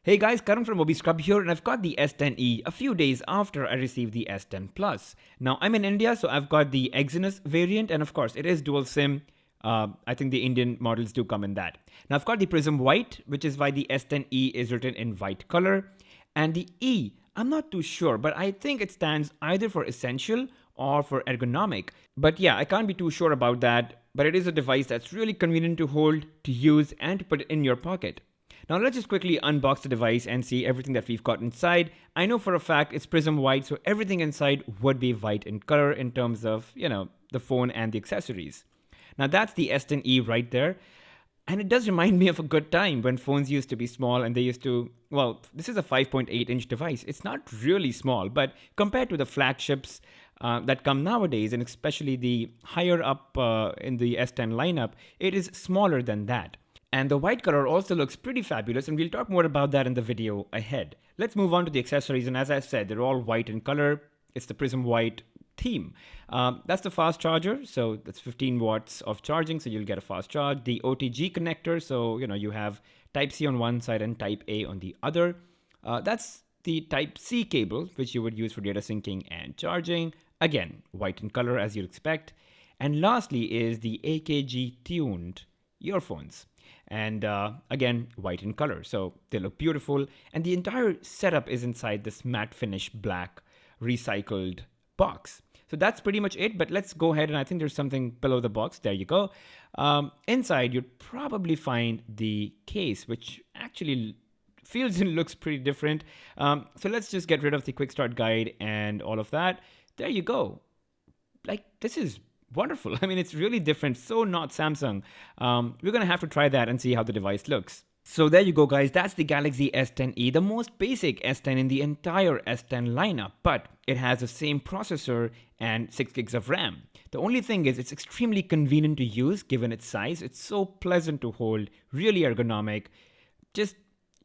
Hey guys, Karan from Obi Scrub here, and I've got the S10e a few days after I received the S10 Plus. Now, I'm in India, so I've got the Exynos variant, and of course, it is dual SIM. I think the Indian models do come in that. Now, I've got the Prism White, which is why the S10e is written in white color. And the E, I'm not too sure, but I think it stands either for essential or for ergonomic. But yeah, I can't be too sure about that, but it is a device that's really convenient to hold, to use, and to put it in your pocket. Now let's just quickly unbox the device and see everything that we've got inside. I know for a fact it's Prism White, so everything inside would be white in color in terms of, the phone and the accessories. Now that's the S10e right there. And it does remind me of a good time when phones used to be small and they used to, well, this is a 5.8-inch device. It's not really small, but compared to the flagships that come nowadays, and especially the higher up in the S10 lineup, it is smaller than that. And the white color also looks pretty fabulous, and we'll talk more about that in the video ahead. Let's move on to the accessories, and as I said, they're all white in color. It's the Prism White theme. That's the fast charger, so that's 15 watts of charging, so you'll get a fast charge. The OTG connector, so you have Type-C on one side and Type-A on the other. That's the Type-C cable, which you would use for data syncing and charging. Again, white in color as you'd expect. And lastly is the AKG tuned earphones. And again, white in color, so they look beautiful. And the entire setup is inside this matte finish black recycled box. So that's pretty much it, but let's go ahead, and I think there's something below the box. There you go. Inside, you'd probably find the case, which actually feels and looks pretty different. So let's just get rid of the quick start guide and all of that. There you go. This is wonderful. I mean, it's really different. So not Samsung. We're going to have to try that and see how the device looks. So there you go, guys. That's the Galaxy S10e, the most basic S10 in the entire S10 lineup, but it has the same processor and 6 gigs of RAM. The only thing is it's extremely convenient to use given its size. It's so pleasant to hold, really ergonomic.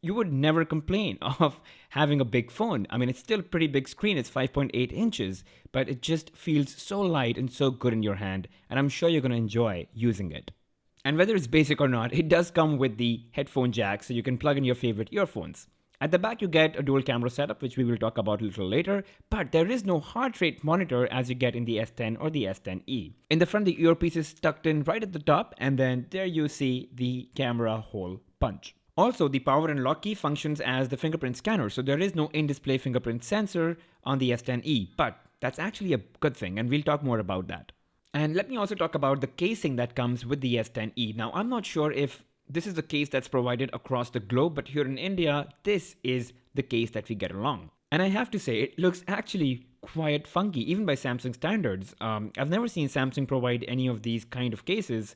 You would never complain of having a big phone. I mean, it's still a pretty big screen. It's 5.8 inches, but it just feels so light and so good in your hand, and I'm sure you're going to enjoy using it. And whether it's basic or not, it does come with the headphone jack, so you can plug in your favorite earphones. At the back, you get a dual camera setup, which we will talk about a little later, but there is no heart rate monitor as you get in the S10 or the S10e. In the front, the earpiece is tucked in right at the top, and then there you see the camera hole punch. Also, the power and lock key functions as the fingerprint scanner, so there is no in-display fingerprint sensor on the S10e, but that's actually a good thing, and we'll talk more about that. And let me also talk about the casing that comes with the S10e. Now, I'm not sure if this is the case that's provided across the globe, but here in India, this is the case that we get along. And I have to say, it looks actually quite funky, even by Samsung standards. I've never seen Samsung provide any of these kind of cases,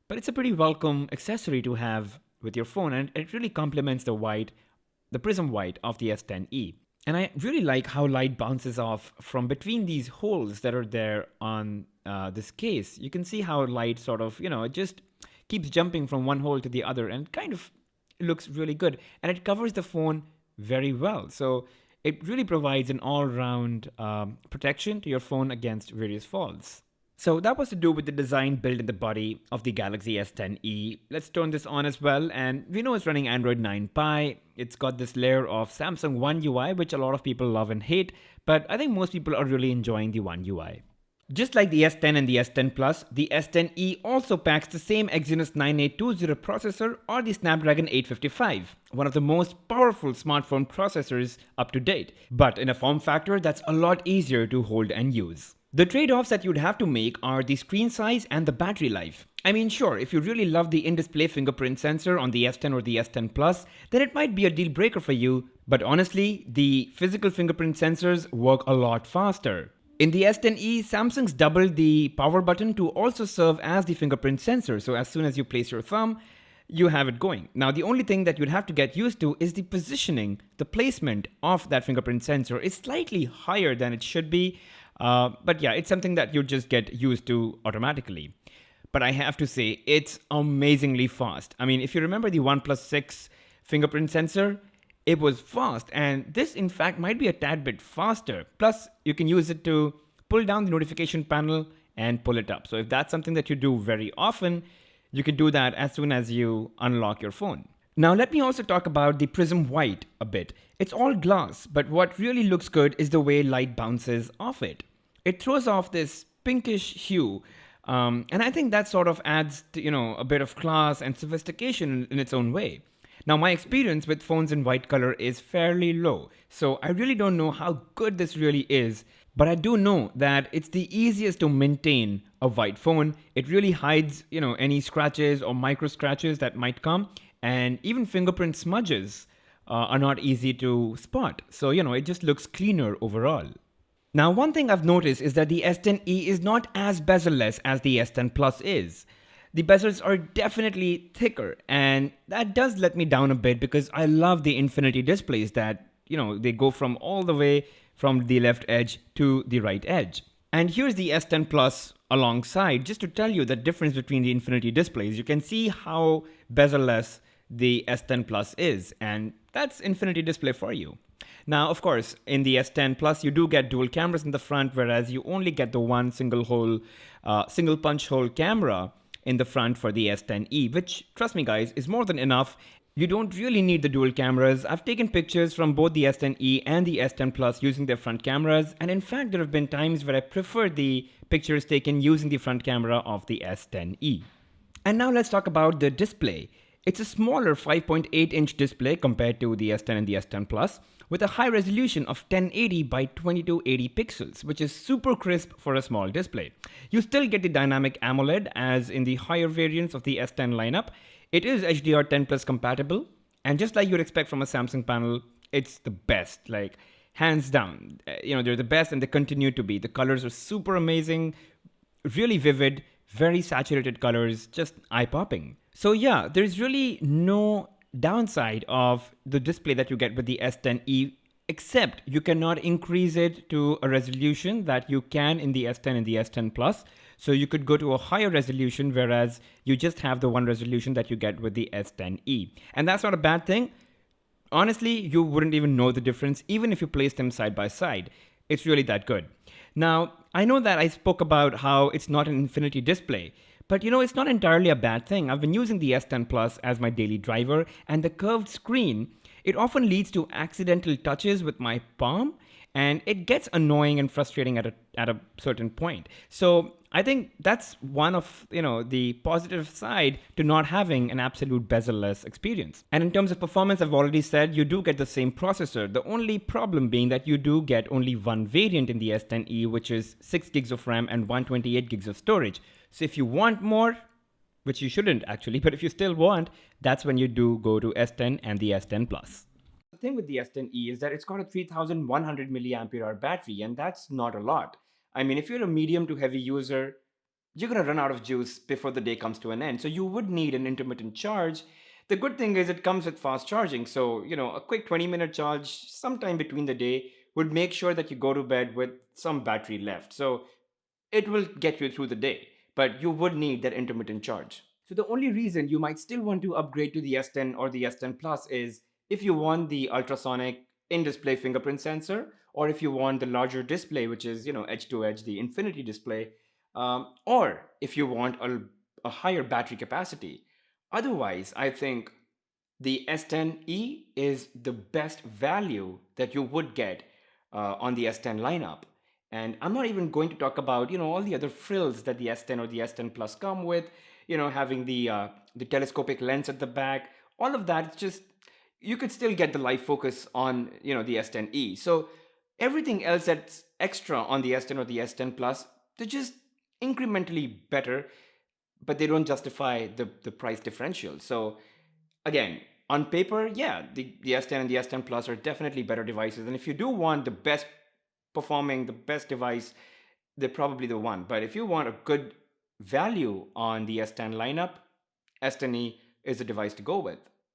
but it's a pretty welcome accessory to have with your phone, and it really complements the Prism White of the S10e. And I really like how light bounces off from between these holes that are there on this case. You can see how light sort of, it just keeps jumping from one hole to the other, and kind of looks really good. And it covers the phone very well. So it really provides an all-round protection to your phone against various faults. So that was to do with the design, build, and the body of the Galaxy S10e. Let's turn this on as well, and we know it's running Android 9 Pie. It's got this layer of Samsung One UI, which a lot of people love and hate, but I think most people are really enjoying the One UI. Just like the S10 and the S10 Plus, the S10e also packs the same Exynos 9820 processor or the Snapdragon 855, one of the most powerful smartphone processors up to date, but in a form factor that's a lot easier to hold and use. The trade-offs that you'd have to make are the screen size and the battery life. I mean, sure, if you really love the in-display fingerprint sensor on the S10 or the S10 Plus, then it might be a deal breaker for you, but honestly, the physical fingerprint sensors work a lot faster. In the S10e, Samsung's doubled the power button to also serve as the fingerprint sensor, so as soon as you place your thumb, you have it going. Now, the only thing that you'd have to get used to is the positioning, the placement of that fingerprint sensor is slightly higher than it should be, but yeah, it's something that you just get used to automatically. But I have to say, it's amazingly fast. I mean, if you remember the OnePlus 6 fingerprint sensor, it was fast, and this in fact might be a tad bit faster. Plus, you can use it to pull down the notification panel and pull it up. So if that's something that you do very often, you can do that as soon as you unlock your phone. Now, let me also talk about the Prism White a bit. It's all glass, but what really looks good is the way light bounces off it. It throws off this pinkish hue, and I think that sort of adds, a bit of class and sophistication in its own way. Now, my experience with phones in white color is fairly low, so I really don't know how good this really is, but I do know that it's the easiest to maintain a white phone. It really hides, any scratches or micro scratches that might come, and even fingerprint smudges are not easy to spot. So, it just looks cleaner overall. Now, one thing I've noticed is that the S10e is not as bezel-less as the S10 Plus is. The bezels are definitely thicker, and that does let me down a bit because I love the infinity displays that, they go from all the way from the left edge to the right edge. And here's the S10 Plus alongside, just to tell you the difference between the infinity displays. You can see how bezel-less the S10 Plus is, and that's infinity display for you. Now, of course, in the S10 Plus, you do get dual cameras in the front, whereas you only get the one single punch hole camera in the front for the S10e, which, trust me guys, is more than enough. You don't really need the dual cameras. I've taken pictures from both the S10e and the S10 Plus using their front cameras, and in fact, there have been times where I prefer the pictures taken using the front camera of the S10e. And now let's talk about the display. It's a smaller 5.8-inch display compared to the S10 and the S10 Plus, with a high resolution of 1080 by 2280 pixels, which is super crisp for a small display. You still get the dynamic AMOLED as in the higher variants of the S10 lineup. It is HDR10 Plus compatible, and just like you'd expect from a Samsung panel, it's the best, like hands down. They're the best and they continue to be. The colors are super amazing, really vivid, very saturated colors, just eye-popping. So yeah, there's really no downside of the display that you get with the S10e, except you cannot increase it to a resolution that you can in the S10 and the S10 Plus. So you could go to a higher resolution, whereas you just have the one resolution that you get with the S10e. And that's not a bad thing. Honestly, you wouldn't even know the difference, even if you place them side by side. It's really that good. Now, I know that I spoke about how it's not an infinity display, but it's not entirely a bad thing. I've been using the S10 Plus as my daily driver, and the curved screen, it often leads to accidental touches with my palm, and it gets annoying and frustrating at a certain point. So I think that's one of the positive side to not having an absolute bezel-less experience. And in terms of performance, I've already said you do get the same processor. The only problem being that you do get only one variant in the S10e, which is 6 gigs of RAM and 128 gigs of storage. So if you want more, which you shouldn't actually, but if you still want, that's when you do go to S10 and the S10 Plus. The thing with the S10e is that it's got a 3100 milliampere hour battery, and that's not a lot. I mean, if you're a medium to heavy user, you're going to run out of juice before the day comes to an end. So you would need an intermittent charge. The good thing is it comes with fast charging. So, a quick 20-minute charge sometime between the day would make sure that you go to bed with some battery left. So it will get you through the day, but you would need that intermittent charge. So the only reason you might still want to upgrade to the S10 or the S10 Plus is if you want the ultrasonic in-display fingerprint sensor, or if you want the larger display, which is, edge to edge, the infinity display, or if you want a higher battery capacity. Otherwise, I think the S10e is the best value that you would get on the S10 lineup. And I'm not even going to talk about, all the other frills that the S10 or the S10 Plus come with, having the telescopic lens at the back. All of that, it's just, you could still get the live focus on, the S10e. So everything else that's extra on the S10 or the S10 Plus, they're just incrementally better, but they don't justify the price differential. So again, on paper, yeah, the S10 and the S10 Plus are definitely better devices. And if you do want the best performing, the best device, they're probably the one. But if you want a good value on the S10 lineup, S10e is the device to go with.